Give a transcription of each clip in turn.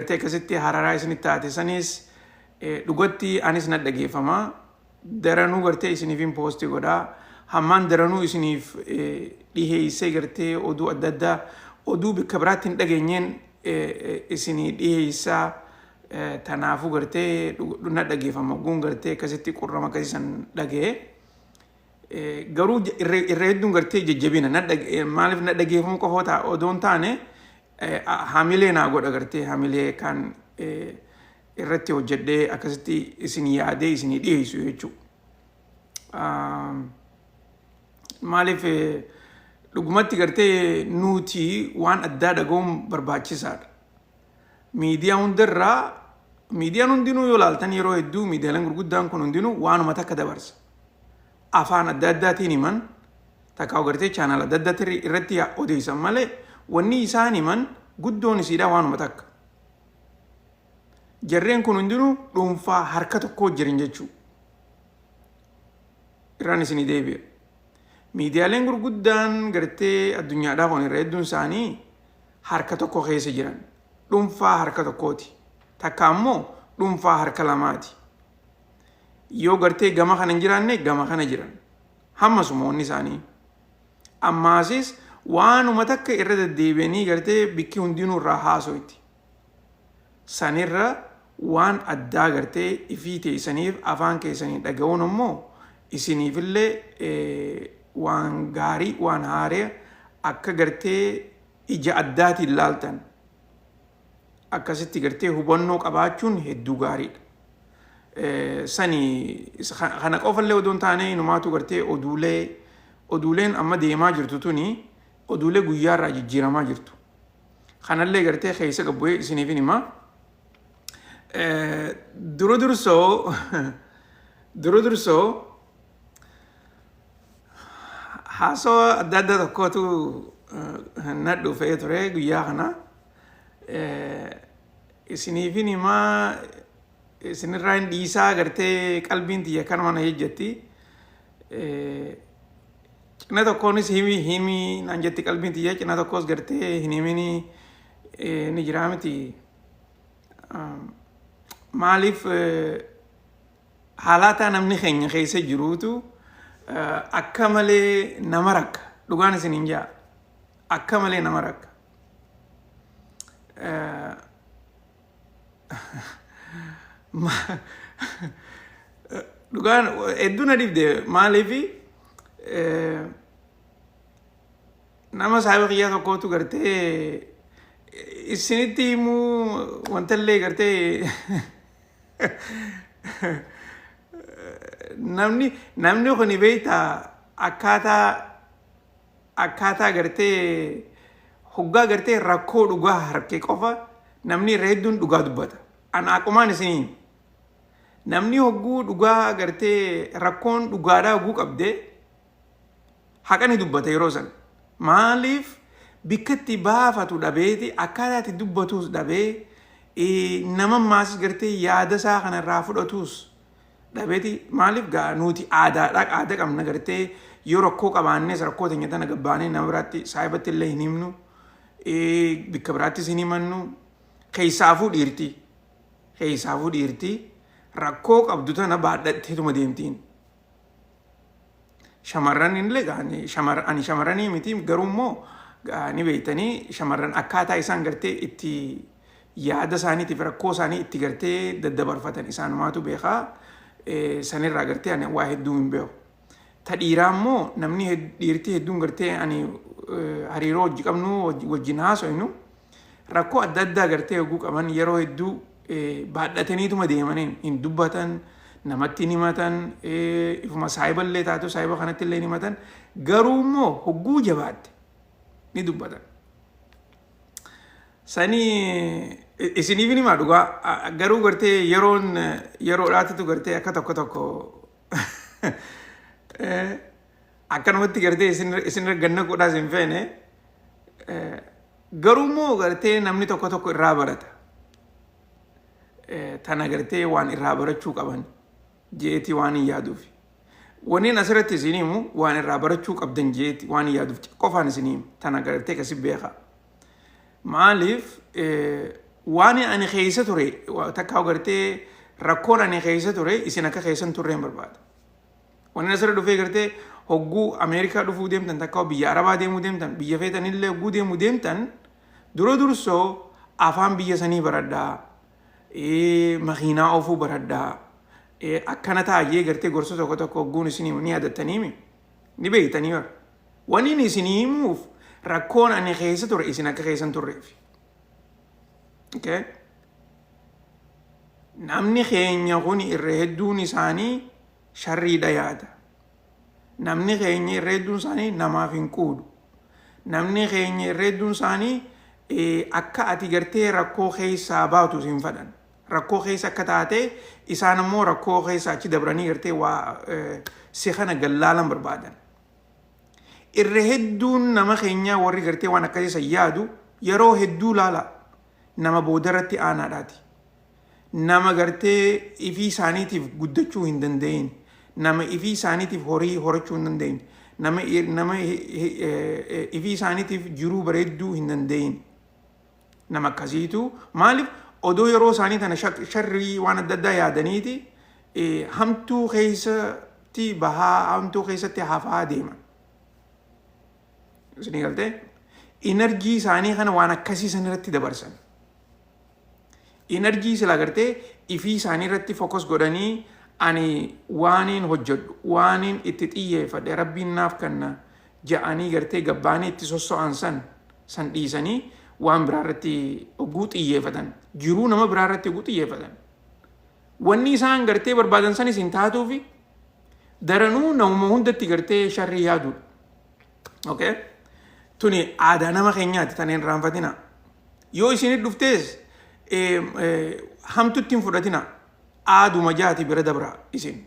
Akkasitti hararaa isinitti taate sanis dhugatti anis na dhageeffama. Daranuu gartee isiniif hin poostii godhaa. Hammaan daranuu isiniif dhiheessee gartee oduu adda addaa oduu bakka biraatti hin dhageenyeen isinii dhiheessaa. Tanaafuu gartee na dhageeffama. Gun gartee akkasitti qurrama akkasiisan dhagee. Garuu irra hedduun gartee jajjabina. Maaliif na dhageeffamuu qofa odoon taane hamilee naa godha gartee hamilee kan irratti hojjedhee akkasitti isin yaadee isinii dhiyeessu jechuudha. Maaliif dhugumatti gartee nuti waan addaa dhaga'uun barbaachisaadha. Miidiyaan hundinuu yoo ilaaltan yeroo hedduu miidiyaaleen gurguddaan kun hundinuu waanuma takka dabarsa. Afaan adda addaatiin himan takka gartee chaanal adda addaatti irratti odeessan malee wanni isaan himan guddoon isiidha waanuma takka. Jarreen kun hundinuu dhuunfaa harka tokko jiran jechuudha. Irraan isinii deebi'a. Miidiyaaleen gurguddaan gartee addunyaadhaa kun irra hedduun isaanii harka tokko keessa jiran. Dhuunfaa harka tokkooti. Takka ammoo dhuunfaa harka lamaati. Yoo gartee gama kana hin jiraanne gama kana jiran. Hammasumoonni isaanii. Ammaasis waanuma takka irra deddeebi'anii gartee bikki hundinuu irraa haasoyti. Sanirra waan addaa gartee ifii teessaniif afaan keessanii dhaga'uun immoo isiniifillee waan gaarii waan haaraa akka gartee ija addaatiin ilaaltan akkasitti gartee hubannoo qabaachuun hedduu gaariidha. Sani kana qofallee odoon taane numaatu gartee oduuleen amma deemaa jirtu tuni oduulee guyyaarraa jijjiiramaa jirtu. Kanallee gartee keessa gabbu'ee isiniif hima. Durudursoo haasoo adda adda tokkotu na dhufee ture guyyaa kana. Isiniif hima isinirraa hin dhiisaa gartee qalbiin tiyya kanuma na ejjetti. Cina tokkoonis himi naan jetti qalbiin tiyya cina tokkos gartee hin himini ni jiraa miti. Maaliif haalaataa namni keenya keessa jiruutu akka malee nama rakka. Dhugaan isiniin jaa akka malee nama rakka. Dhugaan hedduu na dhibde maaliifi nama saayiba kiyyaa tokkootu gartee isinitti himuu wantallee gartee namni kun beektaa akkaataa gartee hoggaa gartee rakkoo dhugaa harkee qofa namni irra hedduun dhugaa dubbata. Ana aqumaan isiniin namni hogguu dhugaa gartee rakkoon dhugaadhaa hogguu qabdee haqani dubbata yeroo san. Maaliif bikkatti baafatu dhabeeti akkaataatti dubbatus dhabee nama maasis gartee yaada isaa kanarraa fudhatus dhabeeti. Maaliif gaa nuti aada qabna gartee yoo rakkoo qabaannes rakkoo teenya tana gabbaanee nama biraatti saayibatti illee hin himnu bikka biraattis hin himannu keessaafuu dhiirti rakkoo qabdu tana baadhatteetuma deemtiin. Shamarran illee ani shamarranii miti garuu immoo ni beektanii shamarran akkaataa isaan gartee itti yaada isaaniitiif rakkoo isaanii itti gartee daddabarfatan isaanumaatu beekaa. Sanirraa gartee ani waa hedduu hin beeku. Ta dhiiraa immoo namni dhiirtii hedduun gartee ani hariiroo hojii qabnu wajjin haasofnu rakkoo adda addaa gartee hogguu qaban yeroo hedduu baadhataniituma deemaniin hin dubbatan namatti hin himatan ifuma saayiballee taatu saayiba kanatti illee hin himatan garuu immoo hogguu jabaatte ni dubbatan. Sanii isiniif himaa dhugaa garuu gartee yeroodhaatitu gartee akka tokko akkanumatti gartee isinirra ganna godhaas hin feene garuu immoo gartee namni tokko irraa barata. Tana gartee waan irraa barachuu qaban jeeti waan hin yaaduuf. Waniin asirratti isin himu waan irraa barachuu qabdan jeeti waan hin yaaduuf qofaan isin himu. Tana gartee kasi beeka. Maaliif waan ani keessa ture takka gartee rakkoon ani keessa ture isin akka keessan turre hin barbaada. Wanni asirra dhufee gartee hogguu Ameerikaa dhufuu deemtan takka biyya Arabaa deemuu deemtan biyya feetanillee hogguu deemuu deemtan dura dursoo afaan biyya sanii baradhaa makiinaa oofuu baradhaa akkana taa'ee gartee gorsa tokko tokko hogguun isinii ni yaadattaniimi ni beektanii bara. Wanni isinii himuuf rakkoon ani keessa ture isin akka keessan turreef. Okay? Namni keenya kun irra hedduun isaanii sharriidha yaada. Namni keenya irra hedduun isaanii namaaf hin quudu. Namni keenya irra hedduun isaanii akka ati gartee rakkoo keessaa baatu hin fedhan. Rakkoo keessa akka taate isaan immoo rakkoo keessa achi dabranii gartee waa si kana gallaalan barbaadan. Irra hedduun nama keenya warri gartee waan akkasii yaadu yeroo hedduu laala nama boodarratti aanaadhaati. Nama gartee ifii isaaniitiif guddachuu hin danda'in. Nama ifii isaaniitiif horii horachuu hin danda'in. Nama ifii isaaniitiif jiruu bareedduu hin danda'in. Nama akkasiitu maaliif odoo yeroo isaanii tana sharrii waan adda addaa yaadaniiti hamtuu keessatti bahaa hamtuu keessatti hafaa deeman. Isinii galtee enerjii isaanii kana waan akkasii san irratti dabarsan. Enerjii sila gartee ifii isaanii irratti fokus godhanii ani waaniin hojjedhu waaniin itti xiyyeeffadhe rabbiin naaf kanna ja'anii gartee gabbaanii itti sosso'an san dhiisanii waan biraa irratti oguu xiyyeeffatan jiruu nama biraa irratti oguu xiyyeeffatan. Wanni isaan gartee barbaadan sanis hin taatuufi daranuu namuma hundatti gartee sharrii yaadu. Okay? Tuni aadaa nama keenyaati tan hin raanfatina. Yoo isinit dhuftees hamtutti hin fudhatina. Aaduma jaati bira dabra isin.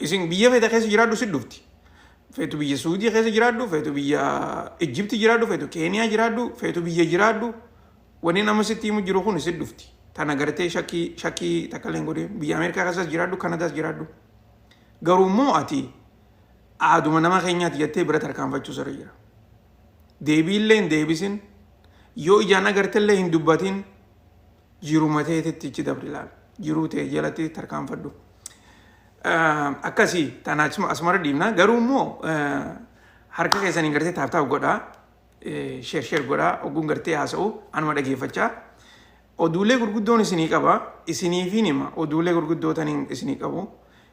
Isin biyya feeta keessa jiraadhu sit dhufti. Feetu biyya Suudii keessa jiraadhu, feetu biyya Ijipti jiraadhu, feetu Keeniyaa jiraadhu, feetu biyya jiraadhu. Wanni nama sitti himu jiru kun sit dhufti. Tana gartee shakkii takka illee hin godhin. Biyya Ameerikaa keessas jiraadhu, Kanadaas jiraadhu. Garuu immoo ati aaduma nama keenyaati jettee bira tarkaanfachuu sirra jira. Deebiillee hin deebisin. Yoo ijaan agartellee hin dubbatin jiruma teetitti ichi dabri ilaala. Jiruu ta'e jalatti tarkaanfadhu. Akkasii tana asumara dhiibna. Garuu immoo harka keessaniin gartee taaftaaf godhaa. Sheer godhaa. Ogguun gartee haasa'u anuma dhageeffachaa. Oduulee gurguddoon isinii qaba. Isiniifiin hima oduulee gurguddootaniin isinii qabu.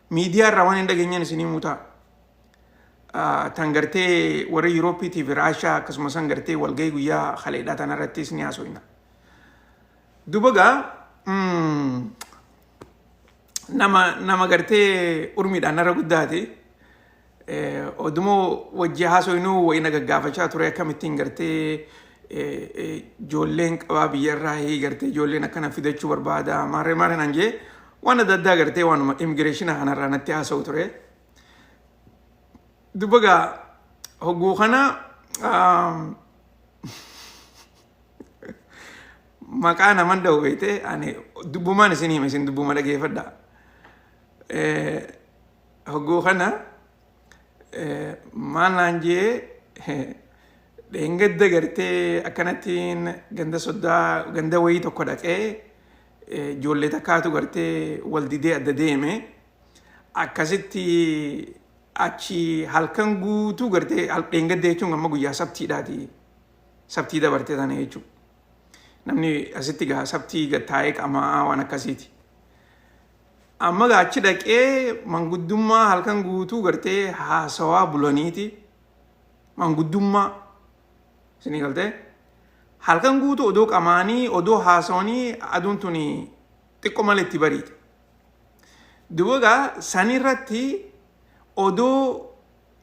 Miidiyaa irraa waan hin dhageenyan isinii mutaa. Tan gartee warra Yuurooppii fi Raashaa akkasumas san gartee walgahii guyyaa kaleedhaa tanarratti isinii haasa'ina. Dubagaa nama gartee urmiidhaan narra guddaate odumoo wajjii haasa'inuu wayina gaggaafachaa ture akkamittiin gartee ijoolleen qabaa biyyarraa gartee ijoolleen akkana fidachuu barbaada maarree naan jee waan adda addaa gartee waanuma immigireeshina kanarraa natti haasa'u ture. Dubagaa hogguu kana maqaa naman da'u beekte ani dubbumaan isin hima isin dubbuma dhageeffadha. Hogguu kana maal naan jee dheengadda gartee akkanattiin ganda soddaa ganda wayii tokko dhaqee ijoollee takkaatu gartee wal didee adda deeme akkasitti achi halkan guutuu gartee dheengadda jechuun amma guyyaa sabtiidhaati. Sabtii dabartee tana jechuudha. Namni asitti gaa sabtii gattaa'ee qamaa waan akkasiiti. Amma gaa achi dhaqee manguddummaa halkan guutuu gartee haasawaa bulaniiti. Manguddummaa isinii galtee halkan guutuu odoo qamaanii odoo haasawanii aduun tuni xiqqoo malee itti bariite. Duuba gaa sanirratti odoo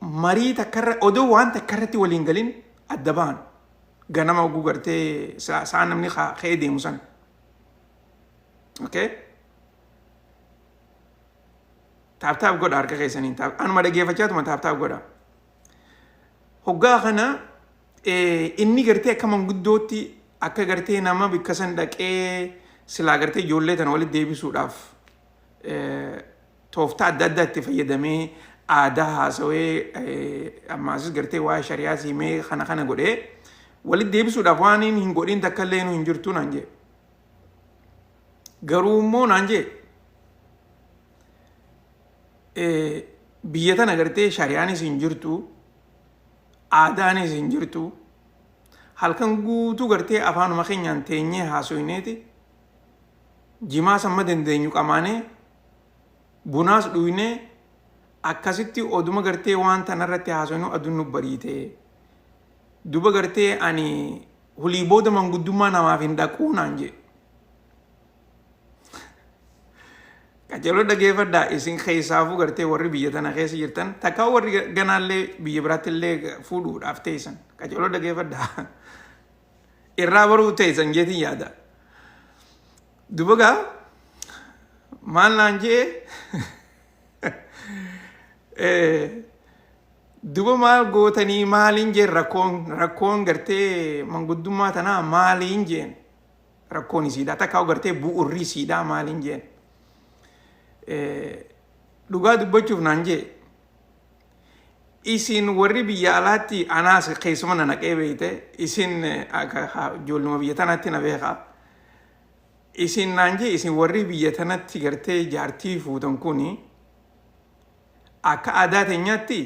marii takkarra odoo waan takkarratti waliin galin adda ba'an. Ganama oguu gartee sa'aan namni ka'ee deemu san. Okay? Taaptaaf godha harka keessaniin. Anuma dhageeffachaatuma taaptaaf godha. Hoggaa kana inni gartee akka manguddootti akka gartee nama bikka san dhaqee silaa gartee ijoollee tana walitti deebisuudhaaf tooftaa adda addaa itti fayyadamee aadaa haasawee ammaasis gartee waa shari'aa siimee kana godhee walit deebisuudhaaf waan hin godhin takka illee hin jirtu naan jee. Garuu immoo naan jee biyya tana gartee shari'aanis hin jirtu, aadaanis hin jirtu. Halkan guutuu gartee afaanuma keenyaan teenyee haasoineeti jimaa samma dandeenyu qamaanee bunaas dhuynee akkasitti oduma gartee waan tanarratti haasoinu aduun nu bariite. Duba gartee ani hulii booda manguddummaa namaaf hin dhaquu naan jee. Qajeeloo dhageeffadhaa isin keessaafuu gartee warri biyya tana keessa jirtan takkaa warri ganaallee biyya biraatti illee fuudhuudhaaf teessan qajeeloo dhageeffadhaa irraa baruu teessan jeetiin yaada. Duba gaa maal naan jee duba maal gootanii maaliin jeen rakkoon gartee manguddummaa tanaa maaliin jeen rakkoon isiidhaa takkaa gartee bu'urri isiidhaa maaliin jeen. Dhugaa dubbachuuf naan jee isin warri biyya alaatti anaas keessuma na naqee beeyte isin ijoolluma biyya tanatti na beekaa. Isin naan jee isin warri biyya tanatti gartee jaartii fuutan kuni akka aadaa teenyaatti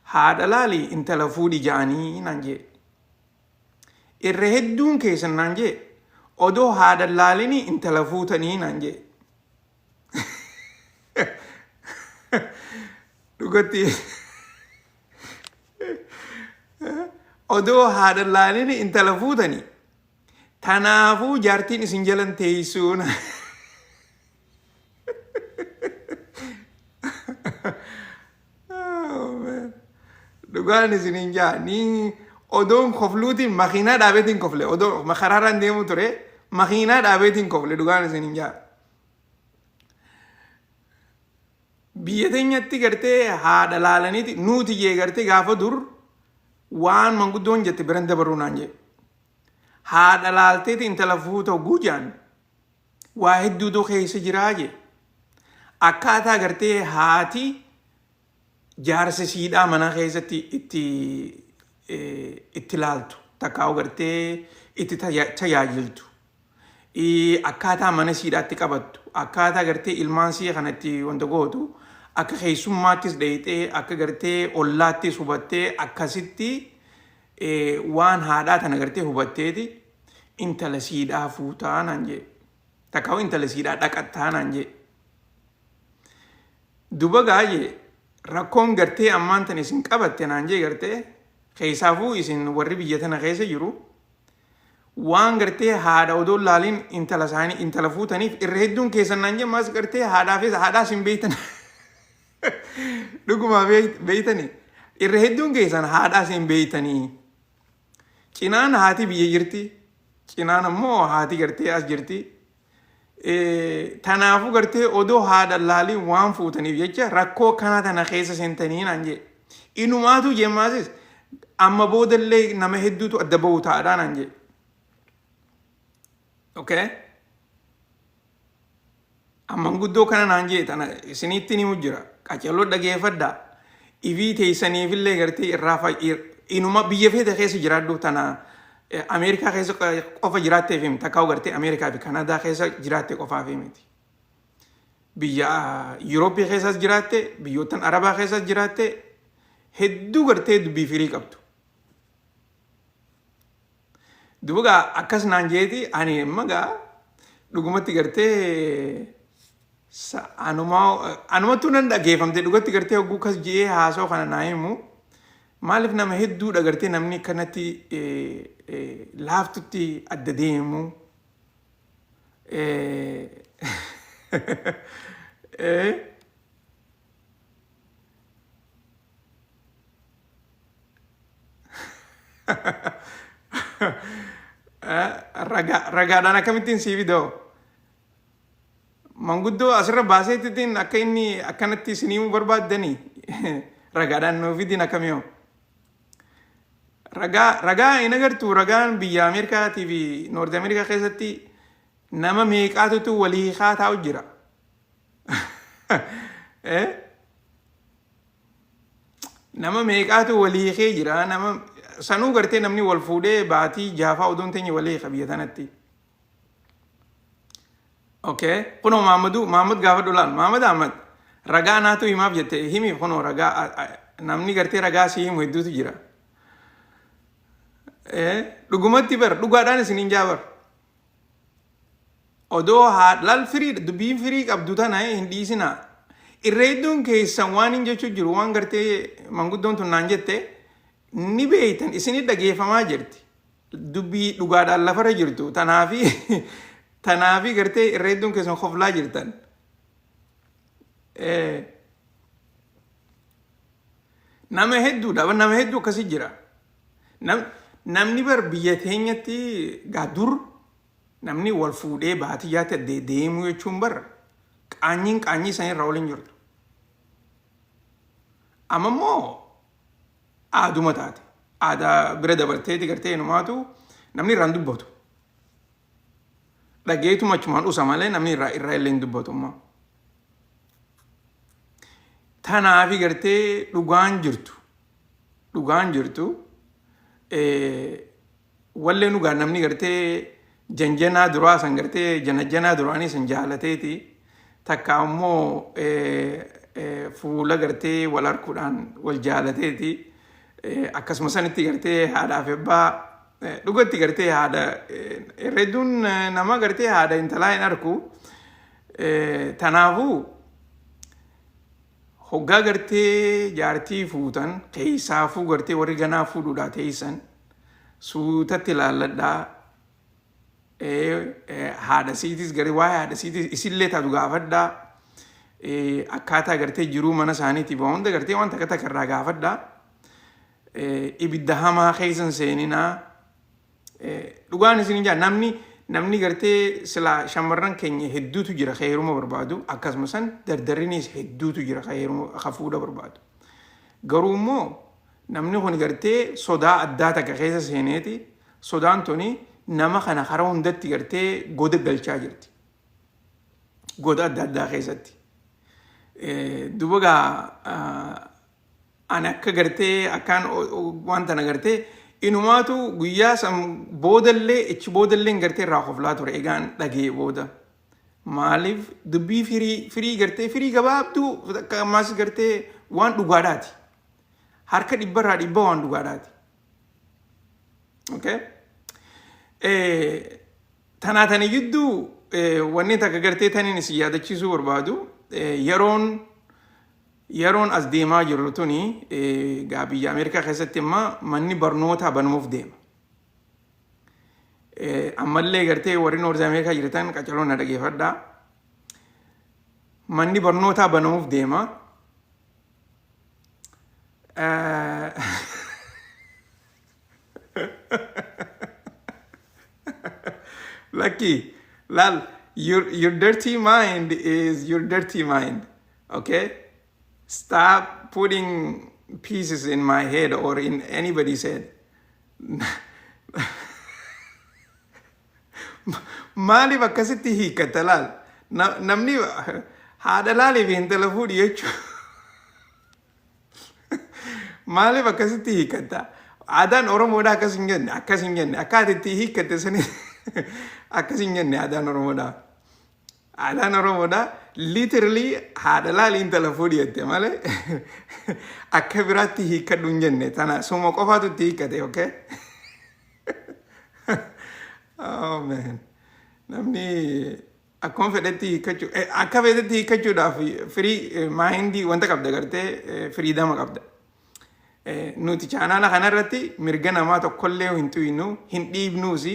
haadha laali intala fuudhi ja'anii naan jee. Irra hedduun keessan naan jee odoo haadha laalini intala fuutanii naan jee. Dhugatti odoo haadha laalini intala fuutanii tanaafuu jaartiin isin jalan teessuun dhugaan isin hin jaa ni odoon kofluutiin makiinaa dhaabeetiin kofle odoo karaaraan deemu ture makiinaa dhaabeetiin kofle dhugaan isin hin jaa. Biyya teenyatti gartee haadha laalaniiti nuti jee gartee gaafa dur waan manguddoon jette biran dabaruu naan jee. Haadha laalteeti intala fuuta guujaan waa hedduutu keessa jiraa jee. Akkaataa gartee haati jaarsa siidhaa mana keessatti itti laaltu takkaa'u gartee itti tajaajiltu. Akkaataa mana siidhaatti qabattu akkaataa gartee ilmaan sii kanatti wanta gootu akka keessummaattis dheeyxee akka gartee ollaattis hubattee akkasitti waan haadhaa tana gartee hubatteeti intala siidhaa fuutaa naan jee. Takkaa'u intala siidhaa dhaqattaa naan jee. Duba gaayee rakkoon gartee ammaan tan isin qabatte naan jee gartee keessaafuu isin warri biyya tana keessa jiru waan gartee haadha odoo laaliin intala isaanii intala fuutaniif irra hedduun keessan naan jee maas gartee haadhaas hin beeytan. Dhuguma beeytanii irra hedduun keessan haadhaas hin beeytanii. Cinaan haati biyya jirti cinaan ammoo haati gartee as jirti. Tanaafuu gartee odoo haadha laaliin waan fuutaniif jecha rakkoo kana tana keessa seentanii naan jee. Inumaatu jemmaasis amma boodallee nama hedduutu adda ba'u taa'adhaa naan jee. Okay? Amman guddoo kana naan jee tana isinitti ni jira. Qaceelloo dhageeffadhaa. Ifii teessaniifillee gartee irraa inuma biyya feete keessa jiraadhu tana Ameerikaa keessa qofa jiraatteef himi takkaa'u gartee Ameerikaa fi Kanaadaa keessa jiraatte qofaaf himiti. Biyya Yurooppii keessas jiraatte biyyoottan Arabaa keessas jiraatte hedduu gartee dubbii firii qabdu. Duuba akkas naan jeeti ani magaa dhugumatti gartee anumattuu nan dhageeffamte dhugatti gartee hogguu kas jee haasoo kana naa himu maaliif nama hedduudha gartee namni kanatti laaftutti adda deemu. Ragaadhaan akkamittiin sii fidoo manguddoo asirra baaseettiin akka inni akkanatti isiniimuu barbaaddanii ragaadhaan nuu fidin akkamiyoo ragaa hin agartuu ragaan biyya Ameerikaatii fi Noord Ameerikaa keessatti nama meeqaatutu walii taa'u jira. Nama meeqaatu walii jira nama sanuu gartee namni wal fuudhee baatii jaafaa odoon teenye walii qabiyya tanatti. Okay, kuno Mahamad gaafa dhulaan Mahamad Ahmad ragaa naatu himaaf jette himi kuno ragaa namni gartee ragaa si himu hedduutu jira. Dhugumatti bar dhugaadhaan isiniin jaabar. Odoo laal firii dubbiin firii qabdu tana hin dhiisinaa. Irreedduun keessan waan hin jechuu jiru waan gartee manguddoon tun naan jette ni beeytan isinii dhageeffamaa jirti. Dubbii dhugaadhaan lafarra jirtu tanaafi gartee irreedduun keessan qoflaa jirtan. Nama hedduudha nama hedduu akkasii jira. Namni bar biyya teenyatti dur namni wal fuudhee baatiyyaatti deemuu jechuun bar qaanyii sanirra waliin jirtu. Amma immoo aaduma taate aadaa bira dabarteeti gartee numaatu namni irraan dubbatu. Dhageetuma achumaan dhusa malee namni irraa illee hin dubbatu immoo. Tanaafi gartee dhugaan jirtu wallee nugaa namni gartee janjanaa duraa san gartee janajjanaa duraanii san jaalateeti takka ammoo fuula gartee wal harkuudhaan wal jaalateeti akkasuma sanitti gartee haadhaaf abbaa dhugatti gartee haadha irreedduun nama gartee haadha intalaa hin arku tanaafuu hoggaa gartee jaartii fuutan keessaafuu gartee warri ganaa fuudhuudhaa teessan suutatti ilaalladhaa haadha siitis garee waa'ee haadha siitis isillee taatu gaafadhaa akkaataa gartee jiruu mana isaaniitiif hunda gartee waan takka takka irraa gaafadhaa ibidda hamaa keessan seeninaa dhugaan isin jaa namni gartee sila shamarran keenya hedduutu jira heeruma barbaadu akkasuma san dardarrinis hedduutu jira heeruma fuudha barbaadu garuu immoo namni kun gartee sodaa addaa takka keessa seeneeti sodaan tuni nama kana karaa hundatti gartee goda galchaa jirti goda adda addaa keessatti dubagaa ani akka gartee akkaan wanta na gartee inumaatu guyyaa san ichi boodallee gartee irraa qoflaa ture egaan dhagee booda maaliif dubbii firii gartee firii gabaabduu ammaas gartee waan dhugaadhaati harka dhibbarraa dhibba waan dhugaadhaati. Okay? Tanaatanii jidduu wanni takka gartee taniin isin yaadachiisuu barbaadu yeroon as deemaa jirru tuni biyya Ameerikaa keessatti immoo manni barnootaa banamuuf deema. Ammallee gartee warri Noorz Ameerikaa jirtan qacaloon na dhageeffadhaa. Manni barnootaa banamuuf deema. Lucky, Lal, your dirty mind is your dirty mind. Okay? Stop putting pieces in my head or in anybody's head. Maaliif akkasitti hiikkata laal? Namni haadha laaliif intala fuudhi jechuudha. Maaliif akkasitti hiikkata? Aadaan Oromoodhaa akkas hin jenne. Akkaatitti hiikkatte sanii akkas hin jenne aadaan Oromoodhaa. Aadaan Oromoodhaa literally haadha laali intala fuudhi jette malee akka biraatti hiikkadhu hin jenne. Tana suma qofaatu itti hiikkate, okay? Oh man. Namni akkuma fedhetti hiikkachuu akka fedhetti hiikkachuudhaaf firii maayindii wanta qabda gartee firiidama qabda. Nuti chaanaala kanarratti mirga namaa tokkollee hin tuyinu hin dhiibnuusi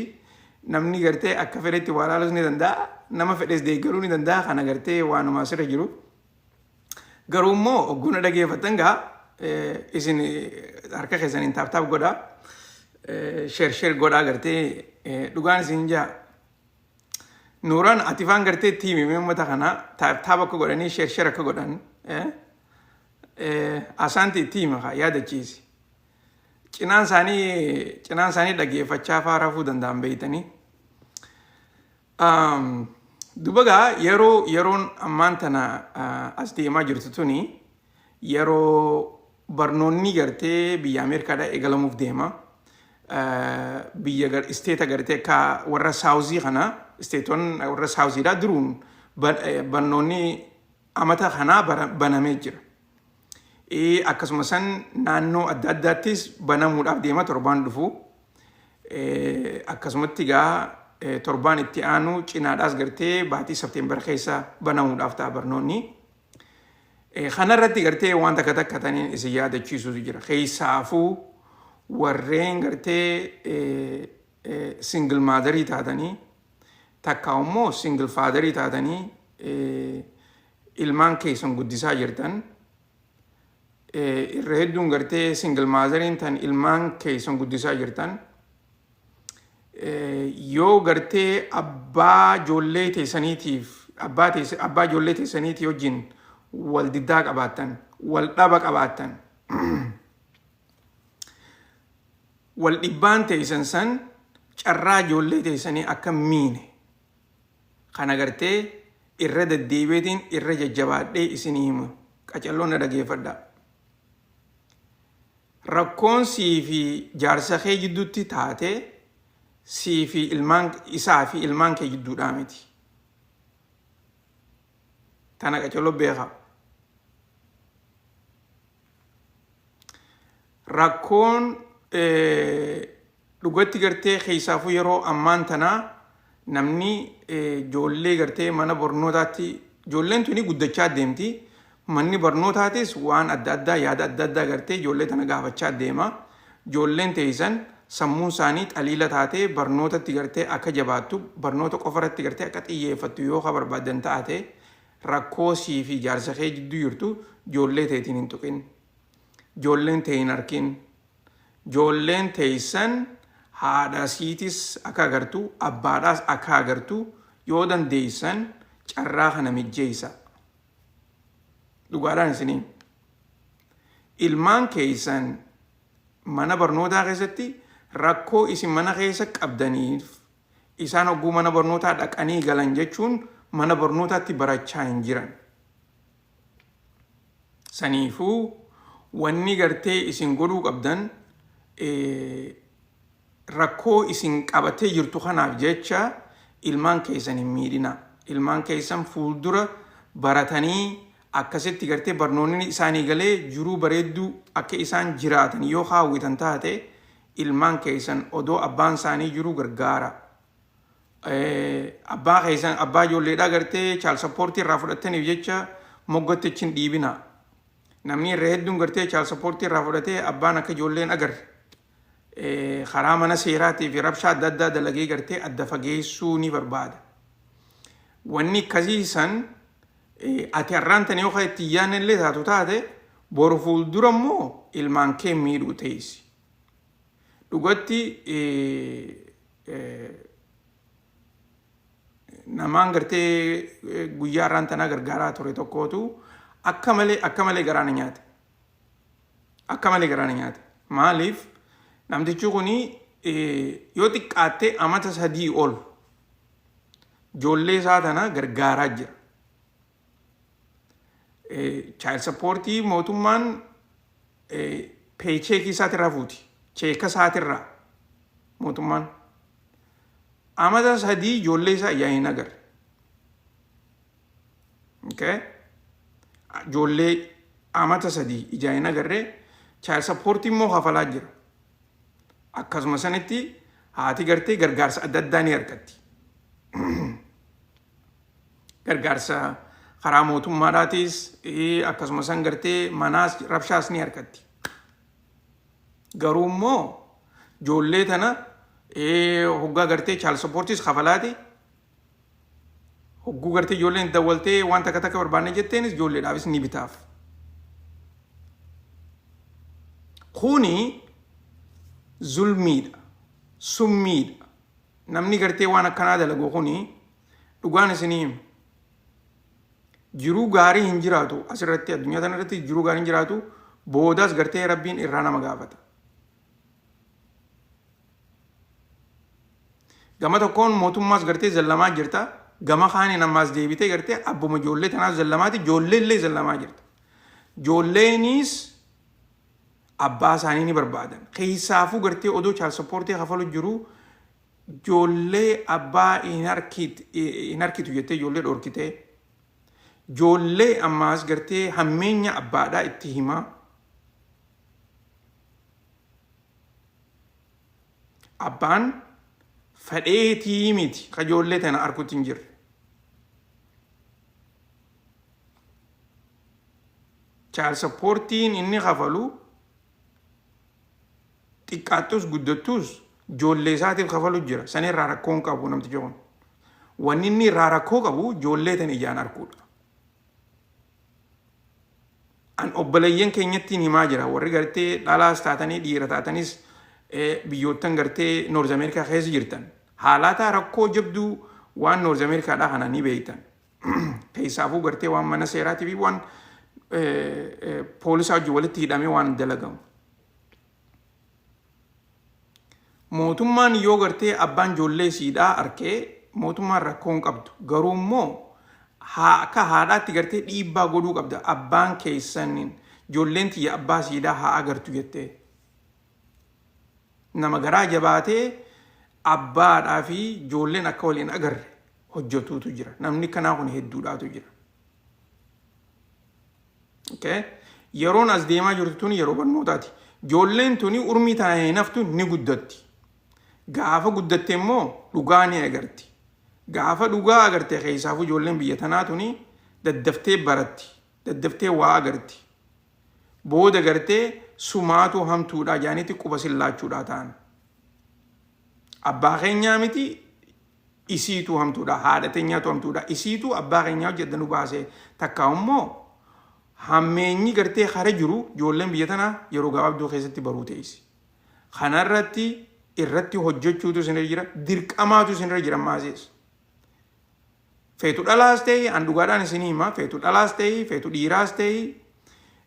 namni gartee akka fedhetti waa laalus ni danda'a nama fedhes deeggaruu ni danda'a kana gartee waanuma asirra jiru. Garuu immoo ogguna dhageeffatan gaa isin harka keessaniin taaptaap godhaa sheer godhaa gartee dhugaan isin jaa. Nuuraan ati faan gartee tiimii uummata kana taaptaap akka godhanii sheer akka godhan asaanti tiima yaadachiisi. Cinaan isaanii dhageeffachaa faa rafuu danda'an beeytanii. Dubagaa yeroon ammaan tana as deemaa jirtu tuni yeroo barnoonni gartee biyya Ameerikaadhaa eegalamuuf deema. biyya isteeta gartee akka warra saawuzii kana isteeton warra saawuziidhaa duruun barnoonni amata kanaa banamee jira. Akkasuma san naannoo adda addaattis banamuudhaaf deema torbaan dhufu. Akkasumatti gaa torbaan itti aanu cinaadhaas gartee baatii Septeembar keessa banamuudhaaf ta'a barnoonni. Kanarratti gartee waan takka takka taniin isin yaadachiisutu jira. Keessaafuu warreen gartee single maaderii taatanii takka immoo single faaderii taatanii ilmaan keessan guddisaa jirtan. Irra hedduun gartee single maaderiin tan ilmaan keessan guddisaa jirtan. Yoo gartee abbaa ijoollee teessaniitiif abbaa ijoollee teessaniitii wajjin wal diddaa qabaattan, wal dhaba qabaattan, wal dhibbaan teessan san carraa ijoollee teessanii akka miine kana gartee irra deddeebiitiin irra jajjabaadhee isinii himu qacalloon na dhageeffadhaa. Rakkoon sii fi jaarsa kee jidduutti taate sii fi isaa fi ilmaan kee jidduudhaa miti. Tana qacalloo beekaa. Rakkoon dhugatti gartee keessaafuu yeroo ammaan tanaa namni ijoollee gartee mana barnootaatti ijoolleen tuni guddachaa deemti. Manni barnootaatis waan adda addaa yaada adda addaa gartee ijoollee tana gaafachaa deema. Ijoolleen teessan sammuun isaanii xaliila taatee barnootatti gartee akka jabaattu barnoota qofarratti gartee akka xiyyeeffattu yoo ka barbaadan taate rakkoo sii fi jaarsa kee jidduu jirtu ijoollee teetiin hin tuqin. Ijoolleen tee hin arkin. Ijoolleen teessan haadha siitis akka agartu abbaadhaas akka agartu yoo dandeessan carraa kana mijjeessa. Dhugaadhaan isinii ilmaan keessan mana barnootaa keessatti rakkoo isin mana keessa qabdaniif isaan hogguu mana barnootaa dhaqanii galan jechuun mana barnootaatti barachaa hin jiran. Saniifuu wanni gartee isin godhuu qabdan rakkoo isin qabatee jirtu kanaaf jecha ilmaan keessan hin miidhina. Ilmaan keessan fuuldura baratanii akkasitti gartee barnoonni isaanii galee jiruu bareedduu akka isaan jiraatan yoo hawwitan taate ilmaan keessan odoo abbaan isaanii jiruu gargaara. Abbaa keessan abbaa ijoolleedhaa gartee child support irraa fudhattaniif jecha moggatti hin dhiibina. Namni irra hedduun gartee child support irraa fudhatee abbaan akka ijoolleen agarre karaa mana seeraatii fi rabshaa adda addaa dalagee gartee adda fageessuu ni barbaada. Wanni akkasii san ati har'aan tanii yoo itti yaadne illee taatu taate boru fuuldura immoo ilmaan kee miidhuu teessi. Dhugatti namaan gartee guyyaa har'aan tanaa gargaaraa ture tokkootu akka malee garaana nyaate. Akka malee garaana nyaate. Maaliif namtichi kuni yoo xiqqaattee amata 3 ol ijoollee isaa tana gargaaraa jira. Child support mootummaan paycheck isaatirraa fuuti. Cheeka isaatirraa mootummaan amata 3 ijoollee isaa ijaa hin agarre. Ijoollee amata 3 ijaa hin agarre child support immoo hafalaa jira. Akkasuma sanitti haati gartee gargaarsa adda addaa ni argatti. Gargaarsa karaa mootummaadhaatis akkasuma san gartee manaas rabshaas ni argatti. Garuu immoo ijoollee tana hoggaa gartee child supportis hafalaati. Hogguu gartee ijoolleen dawwaltee waan takka takka barbaanne jetteenis ijoolleedhaafis ni bitaaf. Kuni zulmiidha. Summiidha. Namni gartee waan akkanaa dalagu kuni dhugaan isinii jiruu gaarii hin jiraatu asirratti addunyaa tanarratti jiruu gaarii hin jiraatu boodaas gartee rabbiin irraa nama gaafata. Gama tokkoon mootummaas gartee zallamaa jirta. Gama kaaniin ammaas deebitee gartee abbuma ijoollee tanaaf zallamaati. Ijoollee illee zallamaa jirta. Ijoolleenis abbaa isaanii ni barbaadan. Keessaafuu gartee odoo child supportii kafalu jiru ijoollee abbaa hin harkitu jettee ijoollee dhorkitee ijoollee ammaas gartee hammeenya abbaadhaa itti himaa. Abbaan fedheetii miti ka ijoollee tana harkutti hin jirre. Child supportiin inni kafalu xiqqaattus guddattus ijoollee isaatiif kafalu jira. San irraa rakkoo hin qabu namtichi kun. Wanni inni irraa rakkoo qabu ijoollee tana ijaan arguudha. An obboleeyyan keenyattiin himaa jira. Warri gartee dhalaas taatanii dhiira taatanis biyyoottan gartee Noorz Ameerikaa keessa jirtan. Haalataa rakkoo jabduu waan Noorz Ameerikaadhaa kana ni beektan. Keessaafuu gartee waan mana seeraatii fi waan poolisaa wajjin walitti hidhamee waan dalagamu. Mootummaan yoo gartee abbaan ijoollee siidhaa arkee mootummaan rakkoo hin qabdu. Garuu immoo akka haadhaatti gartee dhiibbaa godhuu qabda. Abbaan keessan ijoolleen tiyya abbaa siidhaa haa agartu jettee. Nama garaa jabaatee abbaadhaa fi ijoolleen akka waliin agarre hojjetuutu jira. Namni kanaa kun hedduudhaatu jira. Yeroon as deemaa jirtu tuni yeroo barnootaati. Ijoolleen tuni urmii taa'ee naftu ni guddatti. Gaafa guddatte immoo dhugaa ni agarti. Gaafa dhugaa agarte keessaafuu ijoolleen biyya tanaa tuni daddaftee baratti. Daddaftee waa agarti. Booda gartee sumaatu hamtuudha jaanitti quba sillaachuudha ta'an. Abbaa keenyaa miti isiitu hamtuudha. Haadha teenyaatu hamtuudha. Isiitu abbaa keenyaa hojjetan baasee takkaa immoo hammeenyi gartee hara jiru ijoolleen biyya tanaa yeroo gabaabduu keessatti baruu teessi. Irratti hojjechuutu isinirra jira. Dirqamaatu isinirra jira maasees. Feetu dhalaas ta'e handhugaadhaan isin hima. Feetu dhalaas ta'e feetu dhiiraas ta'e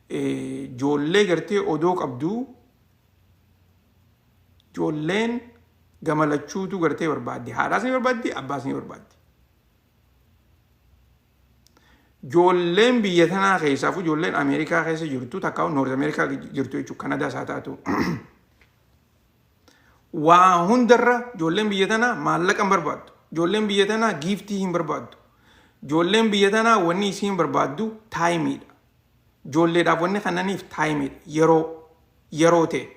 ijoollee gartee odoo qabduu ijoolleen gamalachuutu gartee barbaaddi. Haadhaas ni barbaaddi, abbaas ni barbaaddi. Ijoolleen biyya tanaa keessaafuu ijoolleen Ameerikaa keessa jirtu takka Noorz Ameerikaa jirtu jechuudha. Kanadaas haa taatu. Waa hundarra ijoolleen biyya tanaa maallaqa hin barbaaddu. Ijoolleen biyya tanaa giiftii hin barbaaddu. Ijoolleen biyya tanaa wanni isiin barbaaddu taayimiidha. Ijoolleedhaaf wanni kananiif taayimiidha. Yeroo ta'e.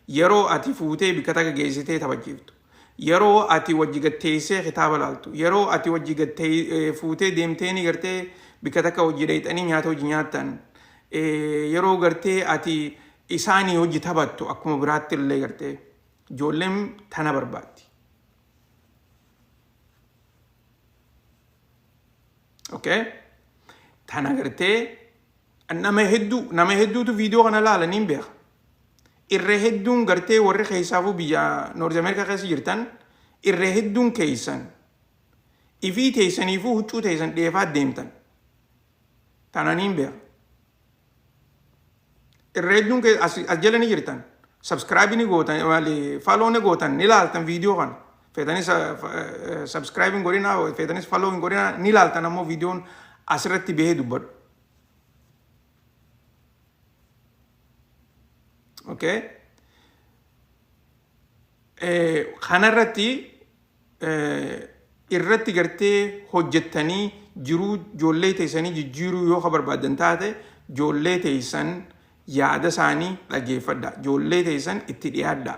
Yeroo ati fuutee bikka takka geessitee taphachiiftu. Yeroo ati wajji gatteessee kitaaba laaltu. Yeroo ati wajji fuutee deemtee ni gartee bikka takka hojii dheexanii nyaata hojii nyaattan. Yeroo gartee ati isaanii hojii taphattu akkuma biraatti illee gartee ijoolleen tana barbaaddi. Tana gartee nama hedduutu viidiyoo kana laalanii hin beeka. Irree hedduun gartee warri keessaafuu biyya Noorz Ameerikaa keessa jirtan irree hedduun keessan ifii teessaniifuu huccuu teessan dheefaa deemtan. Tananii hin beeka. Irree hedduun as jala ni jirtan. Subscribe ni gootan, follow ni gootan, ni laaltan viidiyoo kana. Feetanis subscribe hin godhina, feetanis follow hin godhina, ni laaltan ammoo viidiyoon asirratti bahee dubbadhu. Kanarratti irratti gartee hojjettanii jiruu ijoollee teessanii jijjiiruu yoo barbaadan taate ijoollee teessan yaada isaanii dhageeffadha. Ijoollee teessan itti dhiyaadha.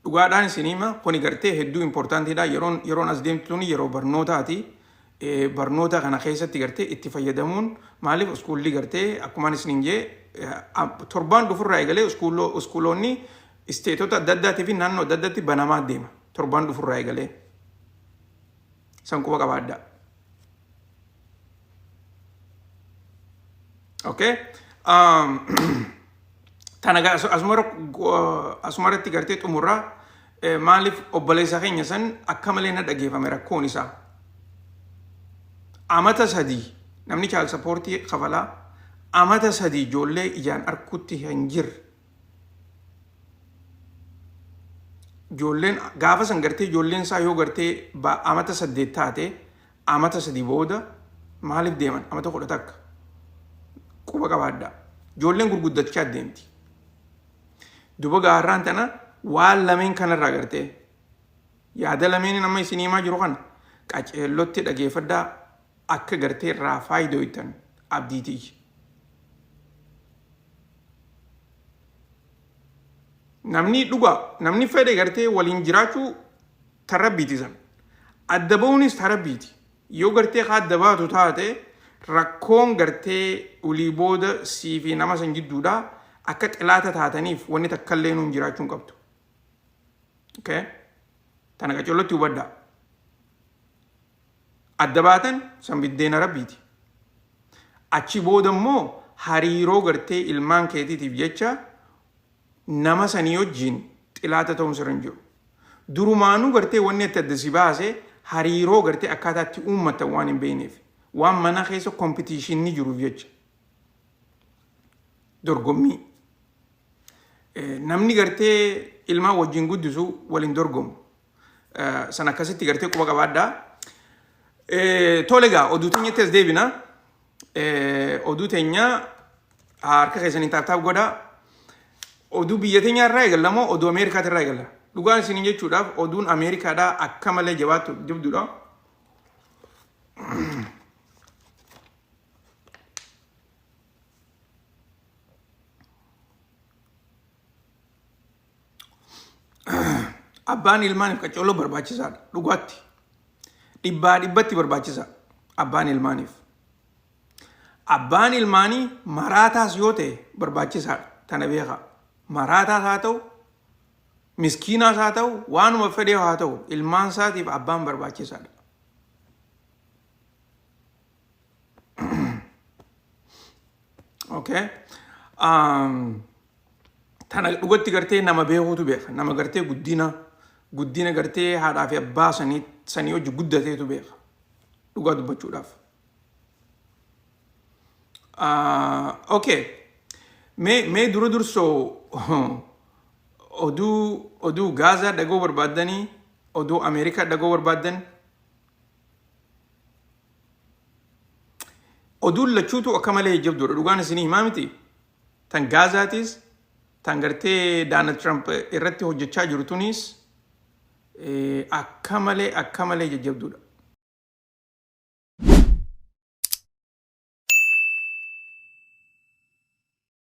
Dhugaadhaan isin hima kuni gartee hedduu importantiidha. Yeroon as deemtuun yeroo barnootaati. Barnoota kana keessatti gartee itti fayyadamuun maaliif iskuulli gartee akkumaan isin jee torbaan dhufurraa eegalee iskuuloonni isteetota adda addaatii fi naannoo adda addaatti banamaa deema. Torbaan dhufurraa eegalee. San quba qabaadha. Tanagaa asumarratti gartee xumurraa maaliif obboleessa keenya san akka malee na dhageeffame rakkoon isaa. Amata sadii namni child supportii kafalaa amata sadii ijoollee ijaan arkutti hin jirre. Ijoolleen gaafa san gartee ijoolleen isaa yoo gartee amata 8 taate amata sadii booda maaliif deeman amata 11 quba qabaadhaa ijoolleen gurguddachaa deemti duba gaarraan tana waan lameen kanarraa gartee yaada lameen nama isinii himaa jiru kana qaceellotti dhageeffadhaa akka gartee irraa faayidaa abdiitii namni dhugaa namni fedhe gartee waliin jiraachuu tarabbiiti san adda ba'uunis tarabbiiti yoo gartee adda baatu taate rakkoon gartee ulii booda sii fi nama san jidduudha akka xilaata taataniif wanni takkallee nuun jiraachuun qabdu okay tana qaceellotti hubadhaa adda baatan san biddeena rabbiiti achi booda immoo hariiroo gartee ilmaan keetiitiif jecha nama sanii wajjin xilaata ta'uun sirra hin jiru durumaanuu gartee wanni itti adda si baase hariiroo gartee akkaataatti uummatan waan hin beekneef waan mana keessa kompitiishinni jiruuf jecha dorgommii namni gartee ilmaan wajjin guddisu waliin dorgomu san akkasitti gartee quba qabaadhaa tole egaa oduu teenyatti as deebina oduu teenya harka keessanii taataaf godhaa oduu biyya teenya irraa eegalla moo oduu Ameerikaati irraa eegalla dhugaan isin jechuudhaaf oduun Ameerikaadhaa akka malee jabaatu jabduudha abbaan ilmaaniif qaceelloo barbaachisaadha dhugaatti dhibbaa dhibbatti barbaachisa abbaan ilmaanii maraataas yoo ta'e barbaachisaadha tana beekaa maraataas haa ta'u miskiinaas haa ta'u waanuma fedhee haa ta'u ilmaan isaatiif abbaan barbaachisaadha okay tana dhugatti gartee nama beekuutu beeka nama gartee guddina gartee haadhaa fi abbaa sanii hojii guddateetu beeka dhugaa dubbachuudhaaf okay mee dura dursoo oduu Gaazaa dhagoo barbaaddanii oduu Ameerikaa dhagoo barbaaddan oduun lachuutu akka malee jabduudha dhugaan isinii himaa miti tan Gaazaatis tan gartee Donald Trump irratti hojjechaa jiru tunis akka malee jajjabduudha